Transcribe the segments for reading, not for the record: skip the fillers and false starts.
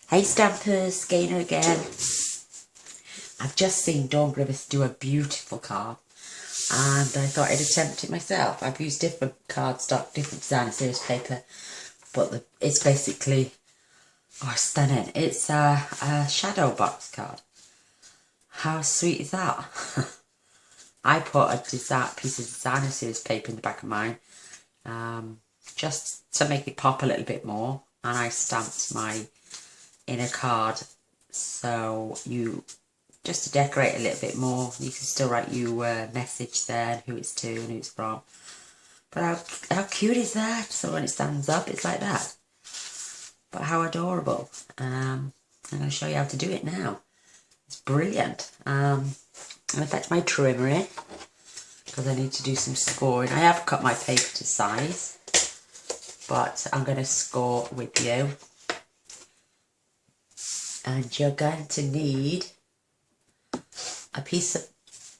Hey Stampers, Gaynor again. I've just seen Dawn Griffiths do a beautiful card and I thought I'd attempt it myself. I've used different cardstock, different designer series paper, but it's basically, stunning. It's a shadow box card. How sweet is that? I put a piece of designer series paper in the back of mine just to make it pop a little bit more, and I stamped my inner card so you just to decorate a little bit more. You can still write your message there and who it's to and who it's from. But how cute is that? So when it stands up, it's like that. But how adorable. I'm going to show you how to do it now. It's brilliant. I'm going to fetch my trimmer in because I need to do some scoring. I have cut my paper to size, but I'm going to score with you. And you're going to need a piece of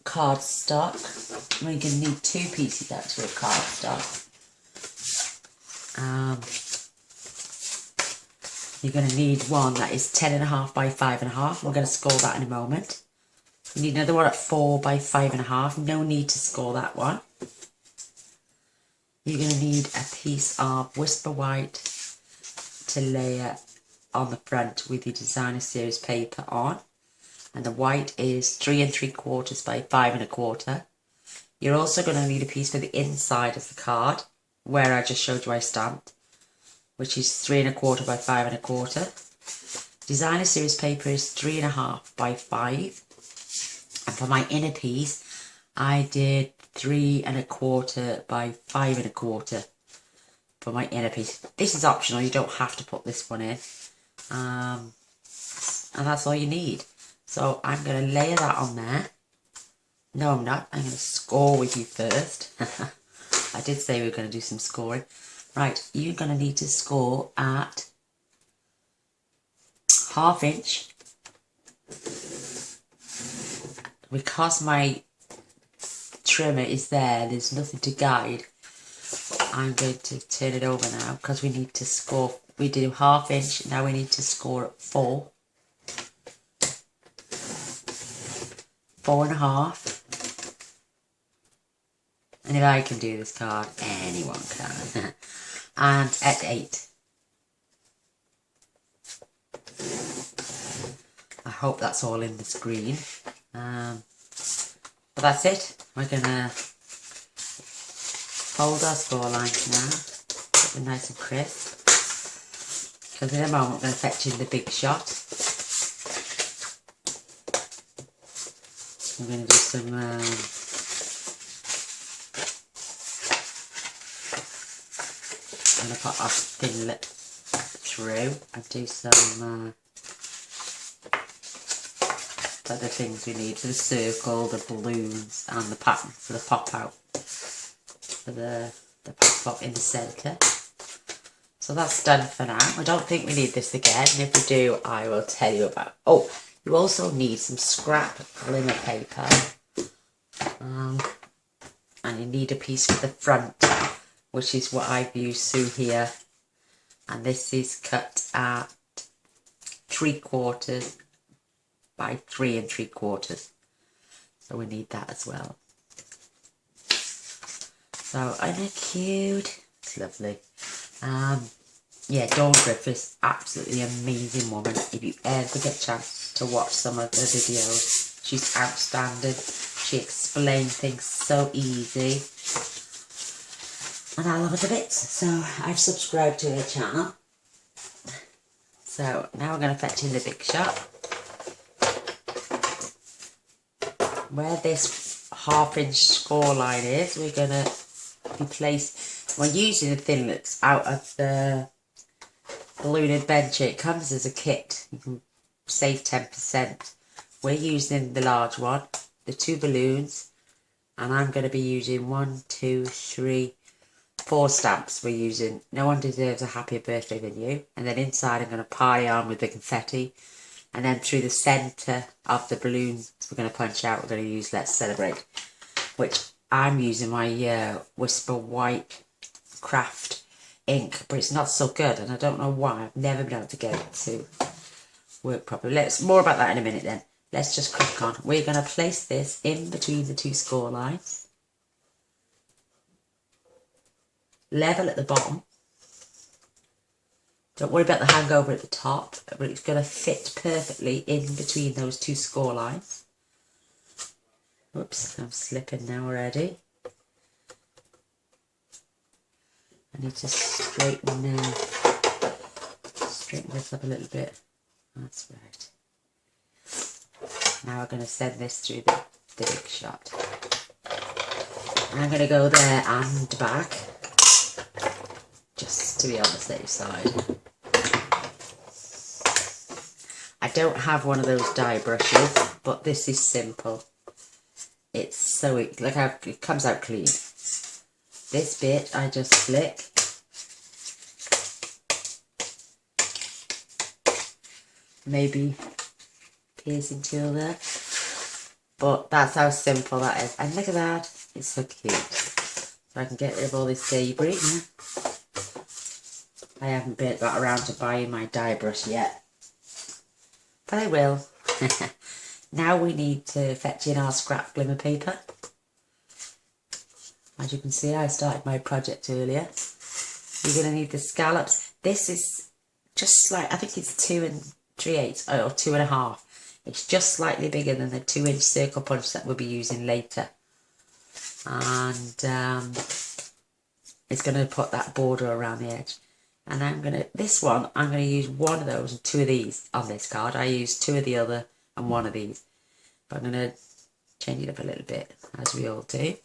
cardstock. We're going to need 2 pieces actually of cardstock. You're going to need one that is 10.5 by 5.5. We're going to score that in a moment. You need another one at 4 by 5.5. No need to score that one. You're going to need a piece of Whisper White to layer on the front with your designer series paper on. And the white is 3 3/4 by 5 1/4. You're also going to need a piece for the inside of the card, where I just showed you I stamped, which is 3 1/4 by 5 1/4. Designer series paper is 3.5 by 5. And for my inner piece, I did 3 1/4 by 5 1/4 for my inner piece. This is optional, you don't have to put this one in. And that's all you need. So I'm going to layer that on there. No, I'm not. I'm going to score with you first. I did say we were going to do some scoring. Right, you're going to need to score at 1/2 inch. Because my trimmer is there, there's nothing to guide. I'm going to turn it over now because we need to score. We did 1/2 inch, now we need to score at 4. 4.5. And if I can do this card, anyone can. And at 8. I hope that's all in the screen. But that's it. We're gonna fold our score lines now, get them nice and crisp. Because in a moment I'm going to fetch in the big shot. I'm going to do some I'm going to put our thinlits through and do some other things we need for the circle, the balloons and the pattern for the pop out for the pop in the centre. So that's done for now. I don't think we need this again, and if we do I will tell you about. Oh, you also need some scrap glimmer paper, and you need a piece for the front, which is what I've used through here, and this is cut at 3/4 by 3 3/4. So we need that as well. So isn't it cute? It's lovely. Yeah, Dawn Griffiths, absolutely amazing woman. If you ever get a chance to watch some of the videos, she's outstanding. She explains things so easy. And I love her to bits. So I've subscribed to her channel. So now we're going to fetch in the big shot. Where this 1/2 inch score line is, we're going to replace, we're using the thinlits out of the balloon adventure. It comes as a kit. You can save 10%. We're using the large one, the 2 balloons, and I'm going to be using 1, 2, 3, 4 stamps. We're using No One Deserves a Happier Birthday Than You, and then inside I'm going to party on with the confetti, and then through the centre of the balloons we're going to punch out, we're going to use Let's Celebrate, which I'm using my Whisper White craft ink, but it's not so good and I don't know why. I've never been able to get it to work properly. More about that in a minute then. Let's just crack on. We're going to place this in between the two score lines. Level at the bottom. Don't worry about the hangover at the top, but it's going to fit perfectly in between those two score lines. Oops, I'm slipping now already. I need to straighten this up a little bit. That's right. Now we're going to send this through the big shot. And I'm going to go there and back, just to be on the safe side. I don't have one of those dye brushes, but this is simple. It's so, like, it comes out clean. This bit I just flick. Maybe piercing tool there. But that's how simple that is. And look at that. It's so cute. So I can get rid of all this debris. I haven't got around to buying my dye brush yet. But I will. Now we need to fetch in our scrap glimmer paper. As you can see, I started my project earlier. You're going to need the scallops. This is just like, I think it's 2 3/8 or 2.5. It's just slightly bigger than the 2-inch circle punch that we'll be using later. And it's going to put that border around the edge. And I'm going to use one of those and 2 of these on this card. I used 2 of the other and 1 of these. But I'm going to change it up a little bit, as we all do.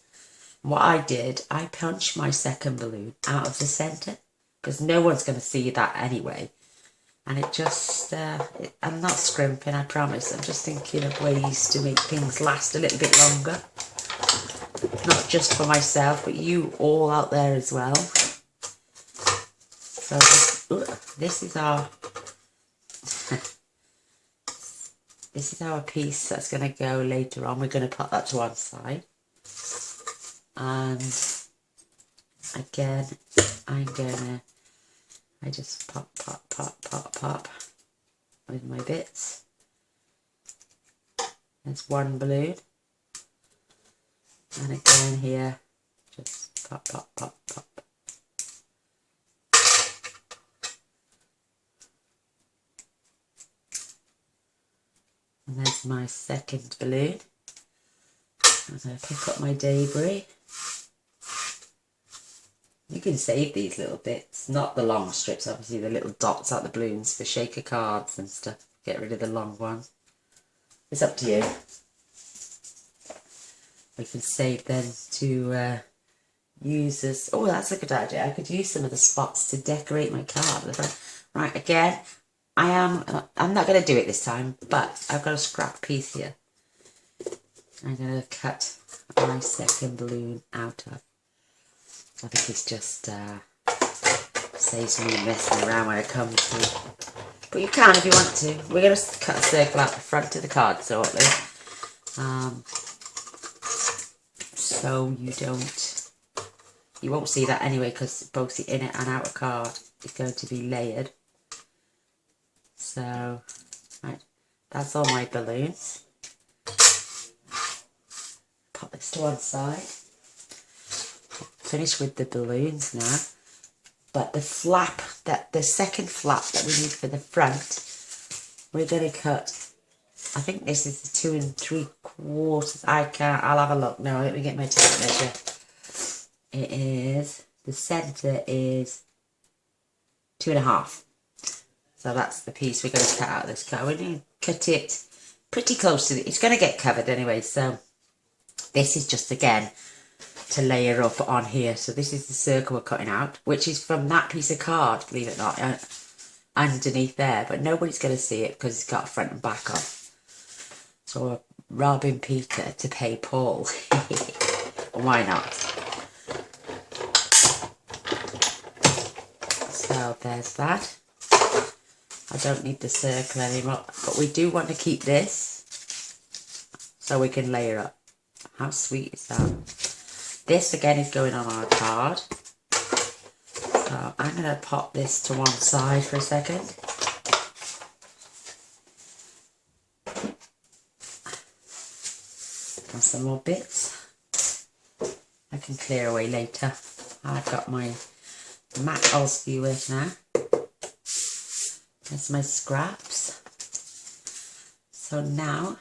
What I did, I punched my second balloon out of the centre, because no one's going to see that anyway. And it just, I'm not scrimping, I promise. I'm just thinking of ways to make things last a little bit longer. Not just for myself, but you all out there as well. So this is our this is our piece that's going to go later on. We're going to put that to one side. And again, I just pop with my bits. There's one balloon. And again here, just pop. And there's my second balloon. I'm going to pick up my debris. You can save these little bits, not the long strips, obviously the little dots out the balloons for shaker cards and stuff. Get rid of the long ones. It's up to you. We can save them to use as... Oh, that's a good idea. I could use some of the spots to decorate my card. Right, again, I'm not going to do it this time, but I've got a scrap piece here. I'm going to cut my second balloon out of. I think it's just saves me messing around when it comes to. But you can if you want to. We're going to cut a circle out the front of the card shortly. So you won't see that anyway, because both the inner and outer card is going to be layered. So, right, that's all my balloons. Pop this to one side. Finish with the balloons now. But the second flap that we need for the front, we're going to cut. I think this is the 2 3/4. I'll have a look now. Let me get my tape measure. It is, the centre is 2.5. So that's the piece we're going to cut out of this card. We're going to cut it pretty close to it. It's going to get covered anyway. So this is just, again, to layer up on here. So this is the circle we're cutting out, which is from that piece of card, believe it or not, underneath there. But nobody's going to see it because it's got a front and back on. So we're robbing Peter to pay Paul. Why not? So there's that. I don't need the circle anymore, but we do want to keep this so we can layer up. How sweet is that? This again is going on our card. So I'm going to pop this to one side for a second. And some more bits I can clear away later. I've got my matte Olsky work now. There's my scraps. So now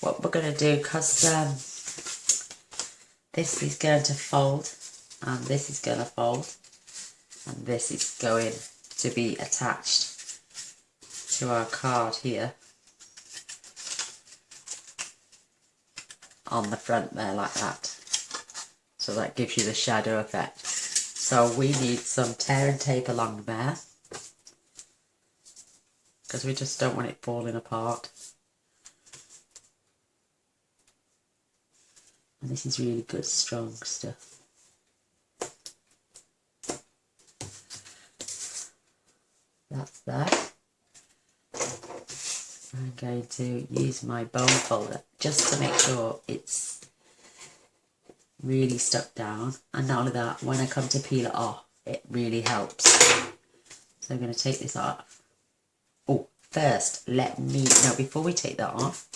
what we're going to do, because this is going to fold and this is going to fold and this is going to be attached to our card here on the front there like that. So that gives you the shadow effect. So we need some tear and tape along there because we just don't want it falling apart. And this is really good strong stuff. That's that. I'm going to use my bone folder just to make sure it's really stuck down, and not only that, when I come to peel it off it really helps. So I'm going to take this off. Oh, first before we take that off,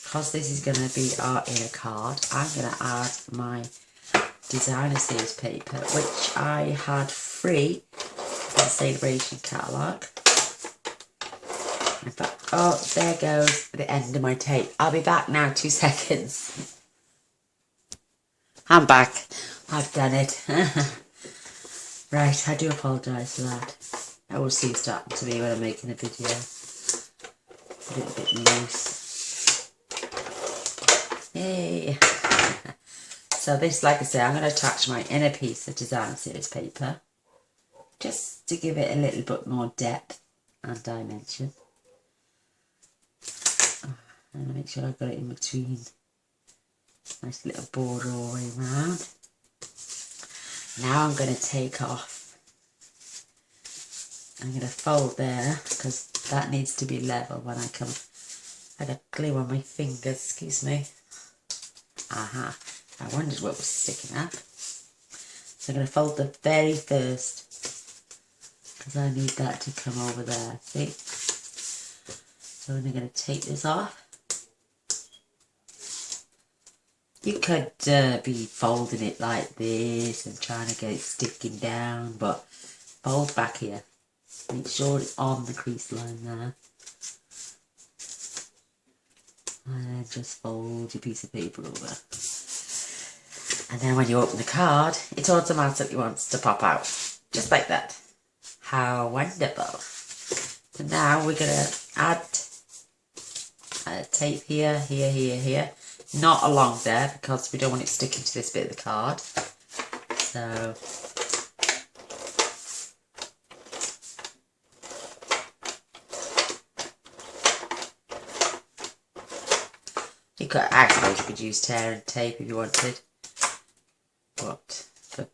because this is going to be our inner card, I'm going to add my designer series paper, which I had free in the Celebration catalogue. In fact, oh, there goes the end of my tape. I'll be back now, 2 seconds. I'm back. I've done it. Right, I do apologise for that. That always seems to happen to me when I'm making a video. A little bit loose. Yay. So this, like I say, I'm going to attach my inner piece of design series paper just to give it a little bit more depth and dimension. And make sure I've got it in between. Nice little border all the way around. Now I'm going to take off. I'm going to fold there because that needs to be level when I come. I got glue on my fingers, excuse me. Aha, I wondered what was sticking up. So I'm going to fold the very first because I need that to come over there, see? So I'm going to take this off. You could be folding it like this and trying to get it sticking down, but fold back here. Make sure it's on the crease line there. And then just fold your piece of paper over. And then when you open the card, it automatically wants to pop out. Just like that. How wonderful. So now we're going to add tape here, here, here, here. Not along there because we don't want it sticking to this bit of the card. So I suppose you could use tear and tape if you wanted, but for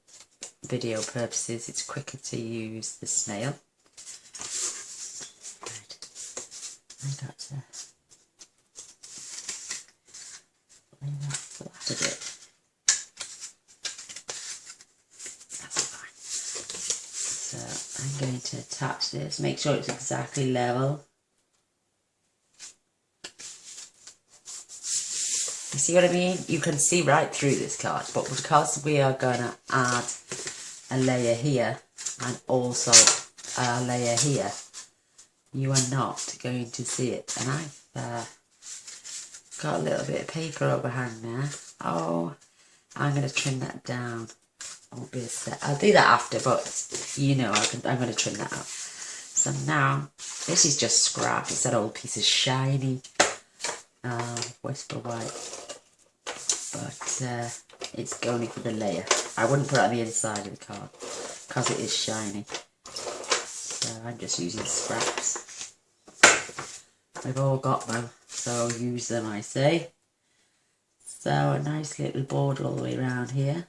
video purposes it's quicker to use the snail. Right. I got to lay that flat a bit. That's fine. So I'm going to attach this, make sure it's exactly level. You see what I mean? You can see right through this card, but because we are going to add a layer here and also a layer here, you are not going to see it. And I've got a little bit of paper overhang there. Oh, I'm going to trim that down. I'll do that after, but you know I'm going to trim that out. So now, this is just scrap. It's that old piece of shiny Whisper White. But it's going for the layer. I wouldn't put it on the inside of the card because it is shiny. So I'm just using scraps. We've all got them, so use them, I say. So a nice little border all the way around here.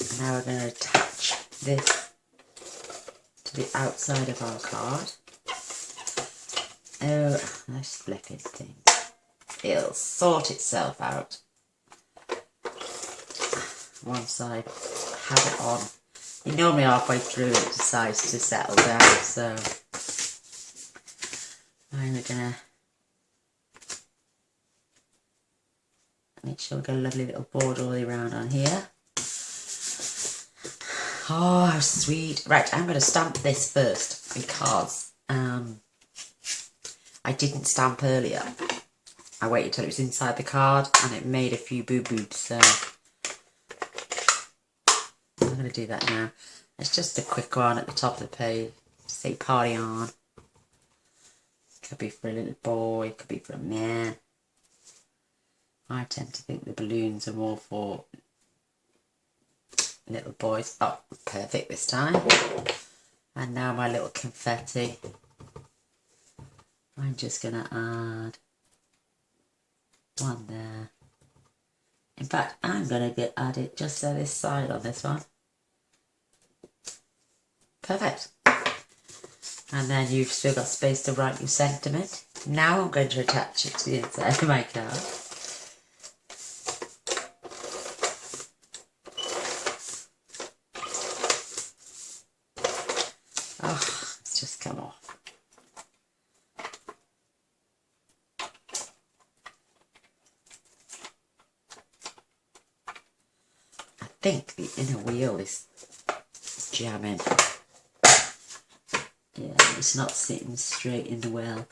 And now we're going to attach this to the outside of our card. Oh, nice flipping thing. It'll sort itself out. Once I have it on. You normally halfway through it decides to settle down, so I'm gonna Make sure we've got a lovely little border all the way around on here. Oh, how sweet. Right, I'm going to stamp this first because I didn't stamp earlier. I waited till it was inside the card and it made a few boo-boos, so I'm going to do that now. It's just a quick one at the top of the page. Say party on. Could be for a little boy, could be for a man. I tend to think the balloons are more for little boys. Oh, perfect this time. And now my little confetti. I'm just going to add one there. In fact, I'm going to add it just to this side on this one. Perfect. And then you've still got space to write your sentiment. Now I'm going to attach it to the inside of my card. Oh, it's just come off. I think the inner wheel is jamming. Yeah, it's not sitting straight in the well.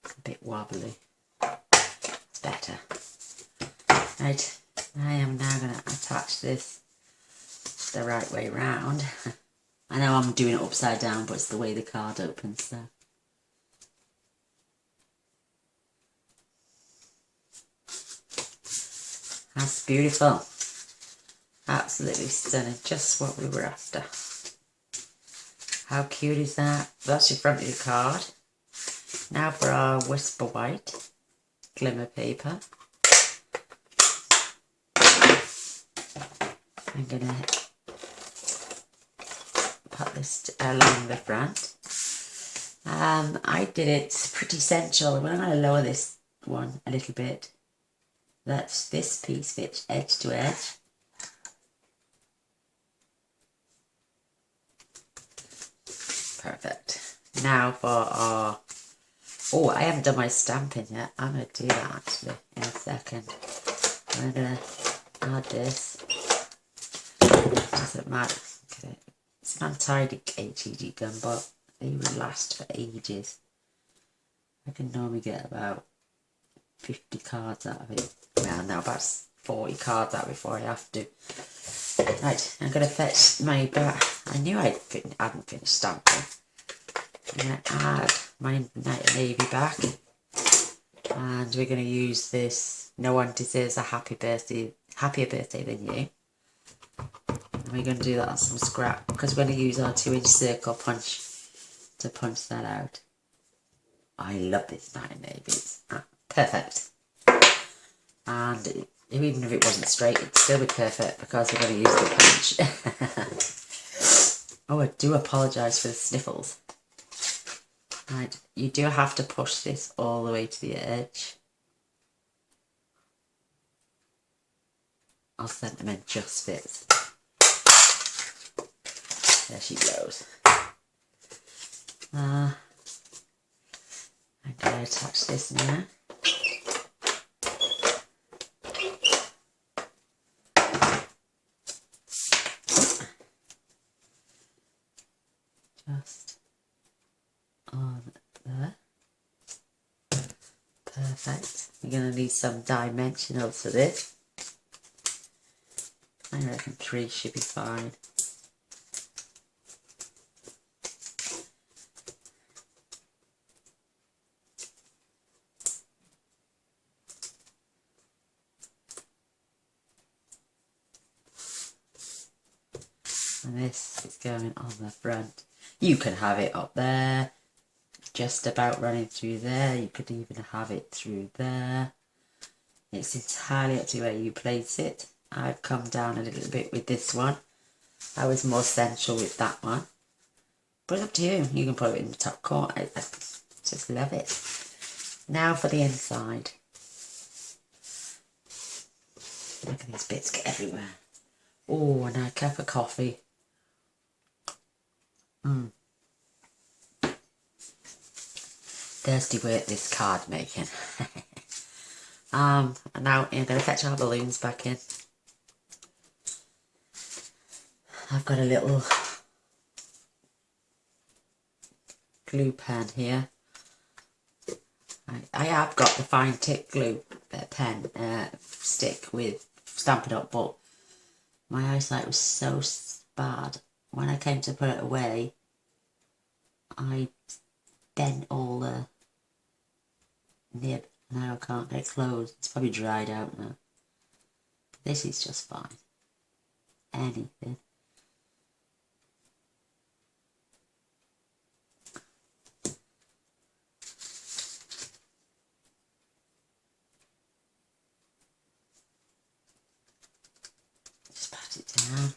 It's a bit wobbly. It's better. Right, I am now going to attach this the right way round. I know I'm doing it upside down, but it's the way the card opens, so. That's beautiful. Absolutely stunning. Just what we were after. How cute is that? That's your front of your card. Now for our Whisper White glimmer paper. I'm going to put this along the front. I did it pretty central, but I'm going to lower this one a little bit. That's this piece fits edge to edge. Perfect. Now for our... Oh, I haven't done my stamping yet. I'm going to do that actually in a second. I'm going to add this. Doesn't matter. Okay. It's an untidy ATG gun, but they will last for ages. I can normally get about 50 cards out of it. Well, now about 40 cards out before I have to. Right, I'm going to fetch my back. I knew I hadn't finished stamping. I'm going to add my Night Navy back. And we're going to use this No One Deserves a Happier Birthday Than You. And we're going to do that on some scrap because we're going to use our 2-inch circle punch to punch that out. I love this Night Navy. It's perfect. And even if it wasn't straight, it'd still be perfect because we're going to use the punch. Oh, I do apologise for the sniffles. Right, you do have to push this all the way to the edge. Our sentiment just fits. There she goes. I'm going to attach this now. Just on there. Perfect. You're going to need some dimensionals for this. I reckon 3 should be fine. And this is going on the front. You can have it up there, just about running through there. You could even have it through there. It's entirely up to where you place it. I've come down a little bit with this one. I was more central with that one. But it's up to you. You can put it in the top corner. I just love it. Now for the inside. Look at these bits get everywhere. Oh, and a cup of coffee. thirsty work, this card making. And now I'm going to fetch our balloons back in. I've got a little glue pen here. I have got the fine tip glue pen stick with Stampin' Up, but my eyesight was so bad. When I came to put it away, I bent all the nib. Now I can't get it closed. It's probably dried out now. This is just fine. Anything. Just pat it down.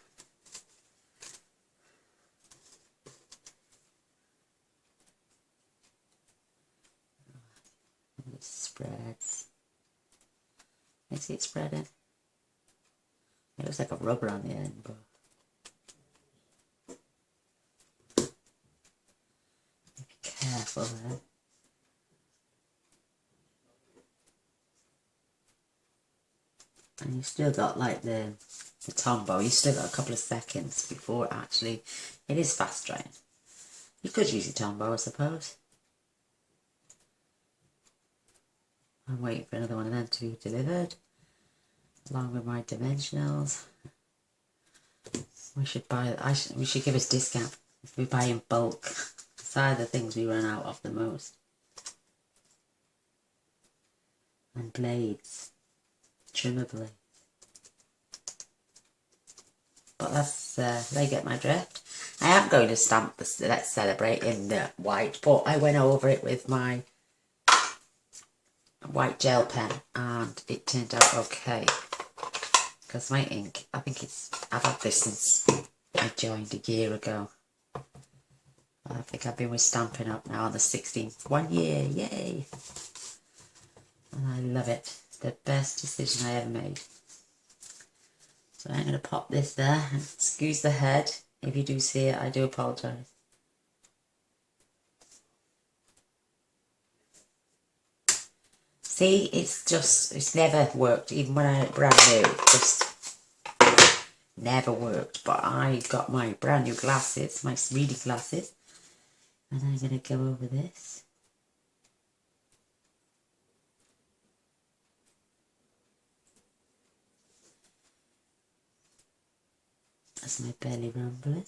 And it spreads. You see it spreading? It looks like a rubber on the end, but be careful there. And you've still got like the Tombow, you've still got a couple of seconds before actually it is fast drying. You could use your Tombow, I suppose. I'm waiting for another one of them to be delivered, along with my dimensionals. We should buy. We should give us discount if we buy in bulk. These are the things we run out of the most. And blades, trimmer blades. But that's they get my drift. I am going to stamp the Let's Celebrate in the white, but I went over it with my white gel pen and it turned out okay. Because my ink, I've had this since I joined a year ago. I think I've been with Stampin' Up now on the 16th. 1 year, yay! And I love it. It's the best decision I ever made. So I'm going to pop this there and squeeze the head. If you do see it, I do apologise. See, it's never worked. Even when I had brand new, it just never worked. But I got my brand new glasses, my reading glasses. And I'm going to go over this. That's my belly rumbling.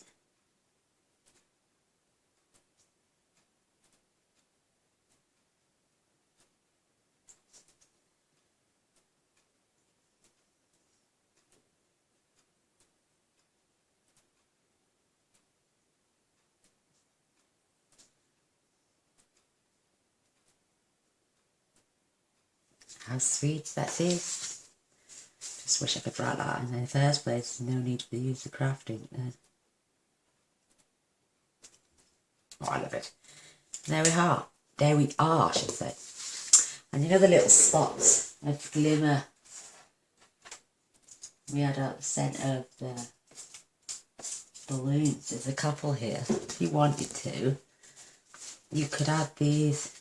How sweet that is. Just wish I could write that in the first place. No need to use the crafting then. Oh, I love it. There we are. There we are, I should say. And you know the little spots of glimmer we had at the centre of the balloons? There's a couple here. If you wanted to, you could add these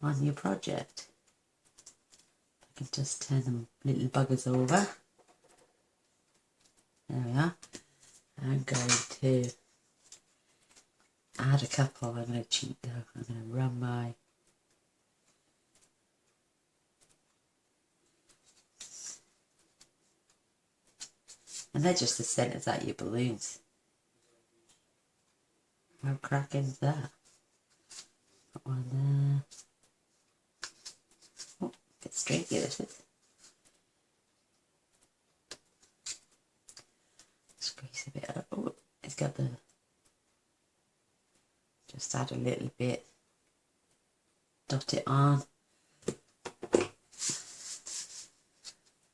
on your project. I can just turn them little buggers over. There we are. I'm going to add a couple. I'm going to cheat though. I'm going to run my and they're just the centres out your balloons. How cracking is that? Got one there. Oh, a bit streaky this is. Squeeze a bit up. Oh, it's got the. Just add a little bit. Dot it on.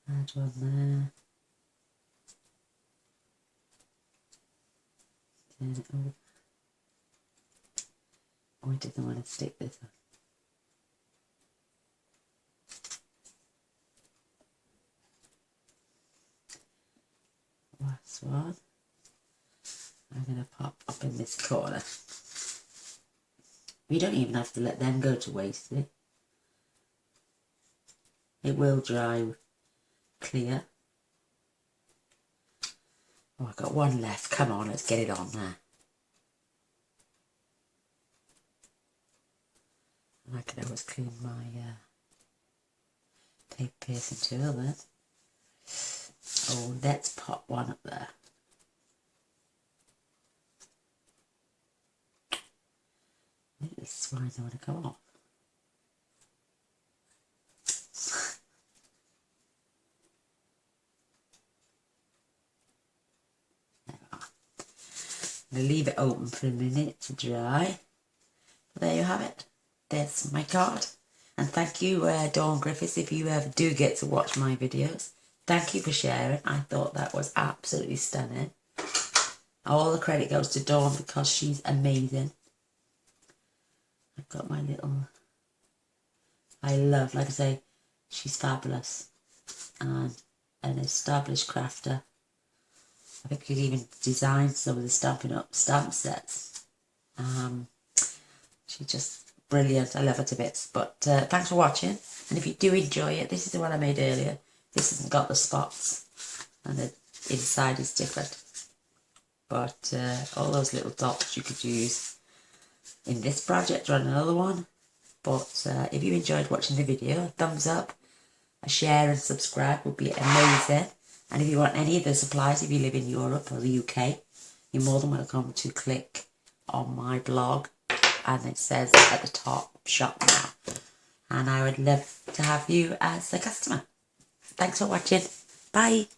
Add one there. Turn it over. Oh, I didn't want to stick this on. Last one. I'm going to pop up in this corner. You don't even have to let them go to waste. It will dry clear. Oh, I've got one left. Come on, let's get it on there. And I can always clean my tape piercing tool then. Oh, let's pop one up there. This is why I want to go off. There we are. I'm going to leave it open for a minute to dry. But there you have it. There's my card. And thank you, Dawn Griffiths, if you ever do get to watch my videos. Thank you for sharing. I thought that was absolutely stunning. All the credit goes to Dawn because she's amazing. I've got my little... I love, like I say, she's fabulous. And an established crafter. I think she's even designed some of the Stampin' Up stamp sets. She's just brilliant. I love her to bits. But thanks for watching. And if you do enjoy it, this is the one I made earlier. This hasn't got the spots. And the inside is different. But all those little dots you could use in this project or another one. But if you enjoyed watching the video, a thumbs up, a share and subscribe would be amazing. And if you want any of the supplies, if you live in Europe or the UK, you're more than welcome to click on my blog. And it says at the top, shop now. And I would love to have you as a customer. Thanks for watching. Bye.